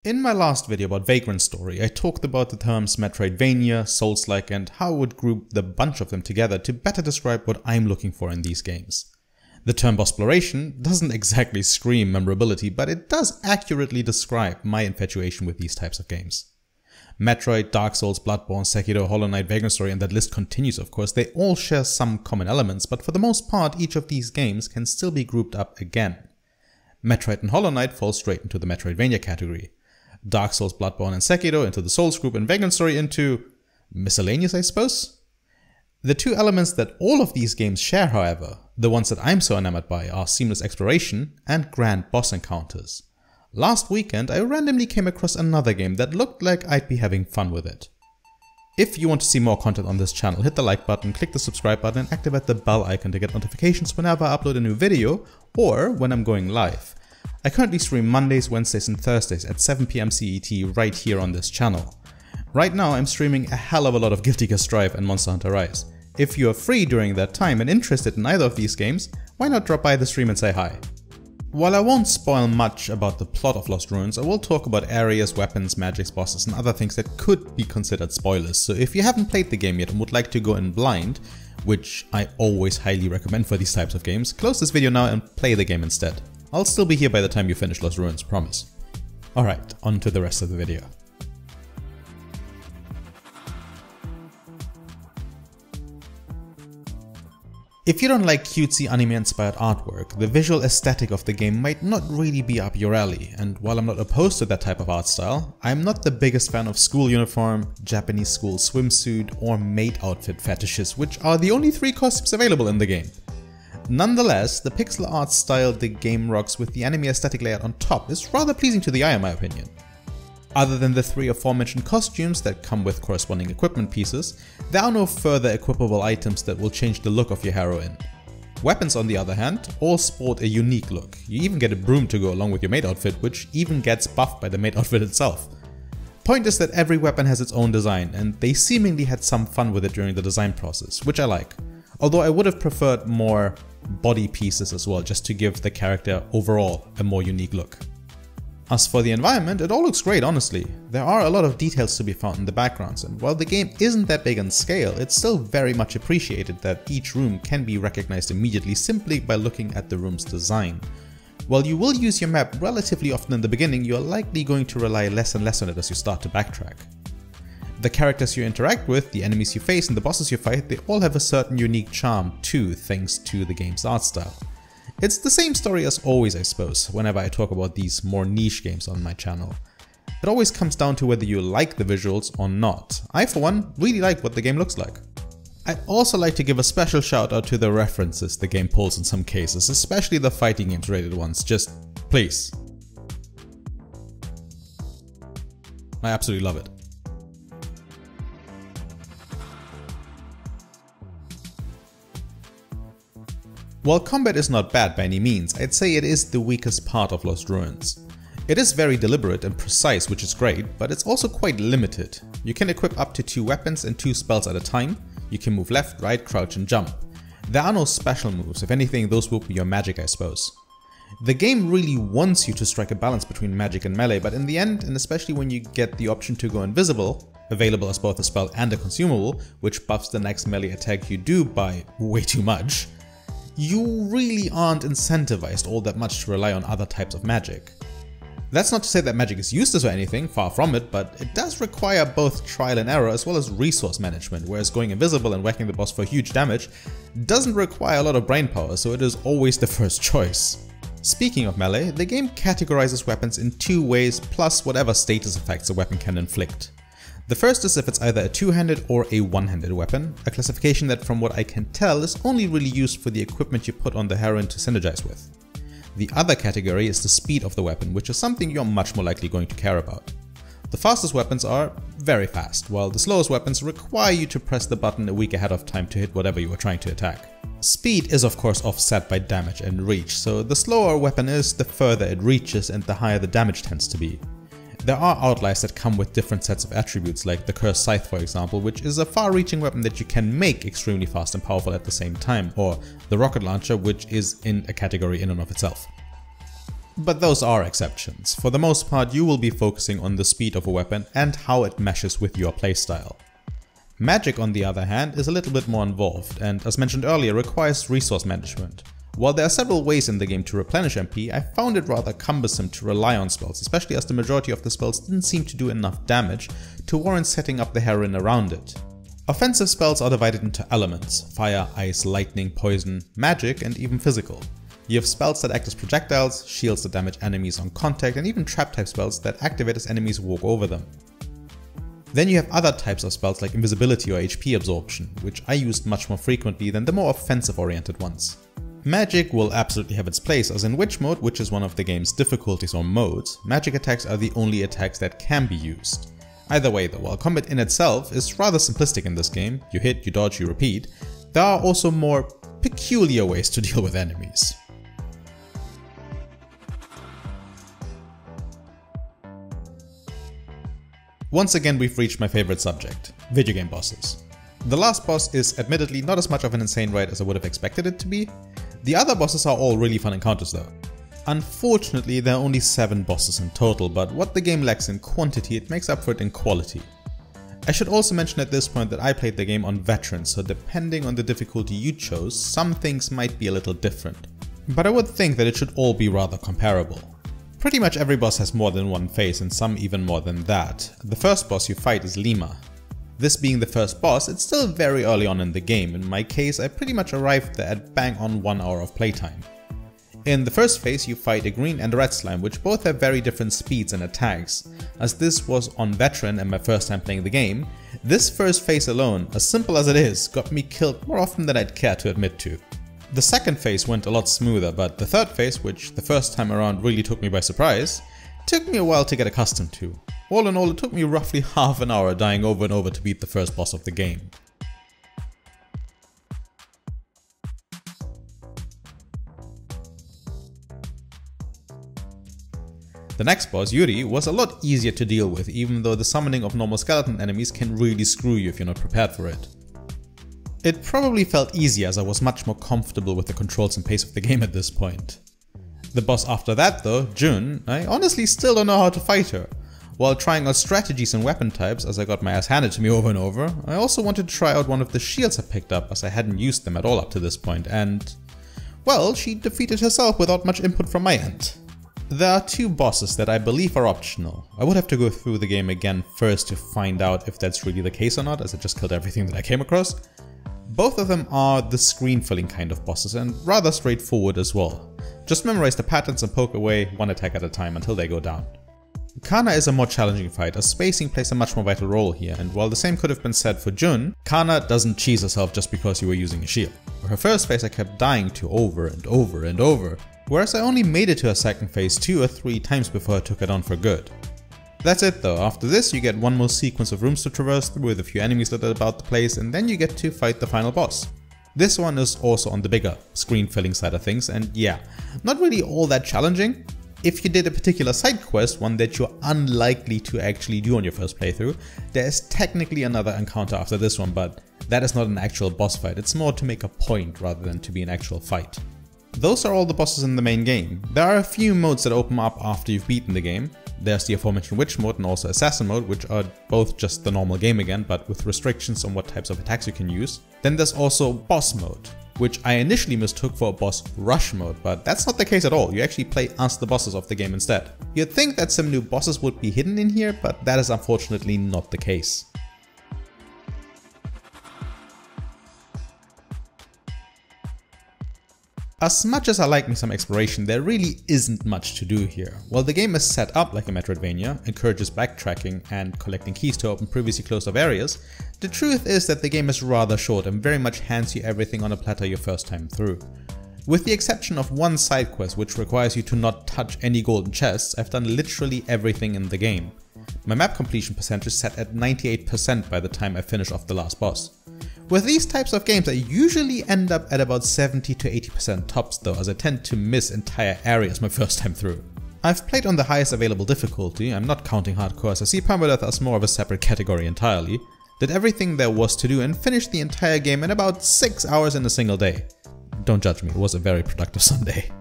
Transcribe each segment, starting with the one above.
In my last video about Vagrant Story, I talked about the terms Metroidvania, Souls-like, and how I would group the bunch of them together to better describe what I'm looking for in these games. The term Bosploration doesn't exactly scream memorability, but it does accurately describe my infatuation with these types of games. Metroid, Dark Souls, Bloodborne, Sekiro, Hollow Knight, Vagrant Story, and that list continues of course, they all share some common elements, but for the most part each of these games can still be grouped up again. Metroid and Hollow Knight fall straight into the Metroidvania category. Dark Souls, Bloodborne, and Sekiro into the Souls group, and Vagrant Story into miscellaneous, I suppose? The two elements that all of these games share, however, the ones that I'm so enamored by, are seamless exploration and grand boss encounters. Last weekend, I randomly came across another game that looked like I'd be having fun with it. If you want to see more content on this channel, hit the like button, click the subscribe button, and activate the bell icon to get notifications whenever I upload a new video or when I'm going live. I currently stream Mondays, Wednesdays, and Thursdays at 7 PM CET right here on this channel. Right now I'm streaming a hell of a lot of Guilty Gear Strive and Monster Hunter Rise. If you are free during that time and interested in either of these games, why not drop by the stream and say hi? While I won't spoil much about the plot of Lost Ruins, I will talk about areas, weapons, magics, bosses, and other things that could be considered spoilers, so if you haven't played the game yet and would like to go in blind, which I always highly recommend for these types of games, close this video now and play the game instead. I'll still be here by the time you finish Lost Ruins, promise. Alright, on to the rest of the video. If you don't like cutesy anime-inspired artwork, the visual aesthetic of the game might not really be up your alley, and while I'm not opposed to that type of art style, I'm not the biggest fan of school uniform, Japanese school swimsuit, or maid outfit fetishes, which are the only three costumes available in the game. Nonetheless, the pixel art style the game rocks with the anime aesthetic layout on top is rather pleasing to the eye in my opinion. Other than the three aforementioned costumes that come with corresponding equipment pieces, there are no further equipable items that will change the look of your heroine. Weapons on the other hand, all sport a unique look. You even get a broom to go along with your maid outfit, which even gets buffed by the maid outfit itself. Point is that every weapon has its own design, and they seemingly had some fun with it during the design process, which I like. Although I would have preferred more body pieces as well, just to give the character overall a more unique look. As for the environment, it all looks great honestly. There are a lot of details to be found in the backgrounds, and while the game isn't that big in scale, it's still very much appreciated that each room can be recognized immediately simply by looking at the room's design. While you will use your map relatively often in the beginning, you are likely going to rely less and less on it as you start to backtrack. The characters you interact with, the enemies you face, and the bosses you fight, they all have a certain unique charm too, thanks to the game's art style. It's the same story as always, I suppose, whenever I talk about these more niche games on my channel. It always comes down to whether you like the visuals or not. I, for one, really like what the game looks like. I'd also like to give a special shout out to the references the game pulls in some cases, especially the fighting games rated ones, just please. I absolutely love it. While combat is not bad by any means, I'd say it is the weakest part of Lost Ruins. It is very deliberate and precise, which is great, but it's also quite limited. You can equip up to 2 weapons and 2 spells at a time. You can move left, right, crouch, and jump. There are no special moves, if anything those will be your magic, I suppose. The game really wants you to strike a balance between magic and melee, but in the end, and especially when you get the option to go invisible, available as both a spell and a consumable, which buffs the next melee attack you do by way too much, you really aren't incentivized all that much to rely on other types of magic. That's not to say that magic is useless or anything, far from it, but it does require both trial and error as well as resource management, whereas going invisible and whacking the boss for huge damage doesn't require a lot of brainpower, so it is always the first choice. Speaking of melee, the game categorizes weapons in 2 ways plus whatever status effects a weapon can inflict. The first is if it's either a 2-handed or a 1-handed weapon, a classification that from what I can tell is only really used for the equipment you put on the heroine to synergize with. The other category is the speed of the weapon, which is something you're much more likely going to care about. The fastest weapons are very fast, while the slowest weapons require you to press the button a week ahead of time to hit whatever you are trying to attack. Speed is of course offset by damage and reach, so the slower a weapon is, the further it reaches and the higher the damage tends to be. There are outliers that come with different sets of attributes, like the Cursed Scythe for example, which is a far-reaching weapon that you can make extremely fast and powerful at the same time, or the Rocket Launcher, which is in a category in and of itself. But those are exceptions. For the most part, you will be focusing on the speed of a weapon and how it meshes with your playstyle. Magic, on the other hand, is a little bit more involved and, as mentioned earlier, requires resource management. While there are several ways in the game to replenish MP, I found it rather cumbersome to rely on spells, especially as the majority of the spells didn't seem to do enough damage to warrant setting up the heroine around it. Offensive spells are divided into elements: fire, ice, lightning, poison, magic, and even physical. You have spells that act as projectiles, shields that damage enemies on contact, and even trap type spells that activate as enemies walk over them. Then you have other types of spells like invisibility or HP absorption, which I used much more frequently than the more offensive oriented ones. Magic will absolutely have its place, as in Witch Mode, which is one of the game's difficulties or modes, magic attacks are the only attacks that can be used. Either way though, while combat in itself is rather simplistic in this game, you hit, you dodge, you repeat, there are also more peculiar ways to deal with enemies. Once again, we've reached my favorite subject, video game bosses. The last boss is admittedly not as much of an insane ride as I would have expected it to be. The other bosses are all really fun encounters though. Unfortunately, there are only 7 bosses in total, but what the game lacks in quantity, it makes up for it in quality. I should also mention at this point that I played the game on veteran, so depending on the difficulty you chose, some things might be a little different. But I would think that it should all be rather comparable. Pretty much every boss has more than one phase, and some even more than that. The first boss you fight is Lima. This being the first boss, it's still very early on in the game. In my case, I pretty much arrived there at bang on 1 hour of playtime. In the first phase you fight a green and a red slime, which both have very different speeds and attacks. As this was on veteran and my first time playing the game, this first phase alone, as simple as it is, got me killed more often than I'd care to admit to. The second phase went a lot smoother, but the third phase, which the first time around really took me by surprise, took me a while to get accustomed to. All in all, it took me roughly half an hour dying over and over to beat the first boss of the game. The next boss, Yuri, was a lot easier to deal with, even though the summoning of normal skeleton enemies can really screw you if you're not prepared for it. It probably felt easier as I was much more comfortable with the controls and pace of the game at this point. The boss after that though, Jun, I honestly still don't know how to fight her. While trying out strategies and weapon types as I got my ass handed to me over and over, I also wanted to try out one of the shields I picked up as I hadn't used them at all up to this point, and well, she defeated herself without much input from my end. There are 2 bosses that I believe are optional. I would have to go through the game again first to find out if that's really the case or not, as I just killed everything that I came across. Both of them are the screen filling kind of bosses and rather straightforward as well. Just memorize the patterns and poke away one attack at a time until they go down. Kana is a more challenging fight as spacing plays a much more vital role here, and while the same could have been said for Jun, Kana doesn't cheese herself just because you were using a shield. For her first phase I kept dying to over and over and over, whereas I only made it to her second phase 2 or 3 times before I took it on for good. That's it though, after this you get one more sequence of rooms to traverse through with a few enemies littered about the place, and then you get to fight the final boss. This one is also on the bigger, screen filling side of things, and yeah, not really all that challenging. If you did a particular side quest, one that you're unlikely to actually do on your first playthrough, there is technically another encounter after this one, but that is not an actual boss fight, it's more to make a point rather than to be an actual fight. Those are all the bosses in the main game. There are a few modes that open up after you've beaten the game. There's the aforementioned Witch Mode and also Assassin Mode, which are both just the normal game again, but with restrictions on what types of attacks you can use. Then there's also Boss Mode, which I initially mistook for a Boss Rush Mode, but that's not the case at all. You actually play as the bosses of the game instead. You'd think that some new bosses would be hidden in here, but that is unfortunately not the case. As much as I like me some exploration, there really isn't much to do here. While the game is set up like a Metroidvania, encourages backtracking and collecting keys to open previously closed off areas, the truth is that the game is rather short and very much hands you everything on a platter your first time through. With the exception of one side quest which requires you to not touch any golden chests, I've done literally everything in the game. My map completion percentage is set at 98% by the time I finish off the last boss. With these types of games I usually end up at about 70 to 80% tops though, as I tend to miss entire areas my first time through. I've played on the highest available difficulty, I'm not counting hardcore as I see permadeath as more of a separate category entirely, did everything there was to do and finished the entire game in about 6 hours in a single day. Don't judge me, it was a very productive Sunday.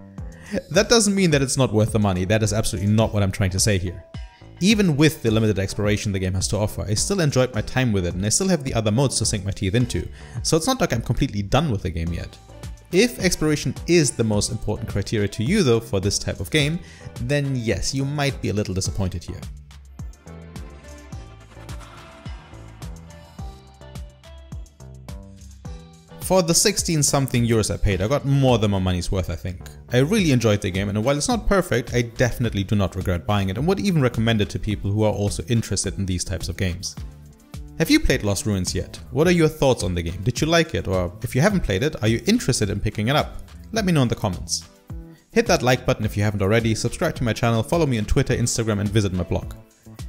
That doesn't mean that it's not worth the money, that is absolutely not what I'm trying to say here. Even with the limited exploration the game has to offer, I still enjoyed my time with it and I still have the other modes to sink my teeth into, so it's not like I'm completely done with the game yet. If exploration is the most important criteria to you though for this type of game, then yes, you might be a little disappointed here. For the 16-something euros I paid, I got more than my money's worth, I think. I really enjoyed the game, and while it's not perfect, I definitely do not regret buying it and would even recommend it to people who are also interested in these types of games. Have you played Lost Ruins yet? What are your thoughts on the game? Did you like it? Or if you haven't played it, are you interested in picking it up? Let me know in the comments. Hit that like button if you haven't already, subscribe to my channel, follow me on Twitter, Instagram and visit my blog.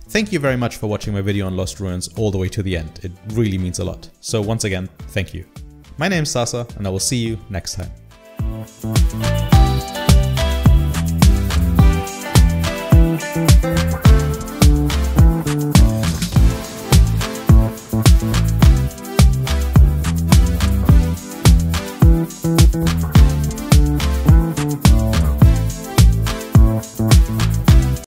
Thank you very much for watching my video on Lost Ruins all the way to the end. It really means a lot. So once again, thank you. My name's Sasa, and I will see you next time.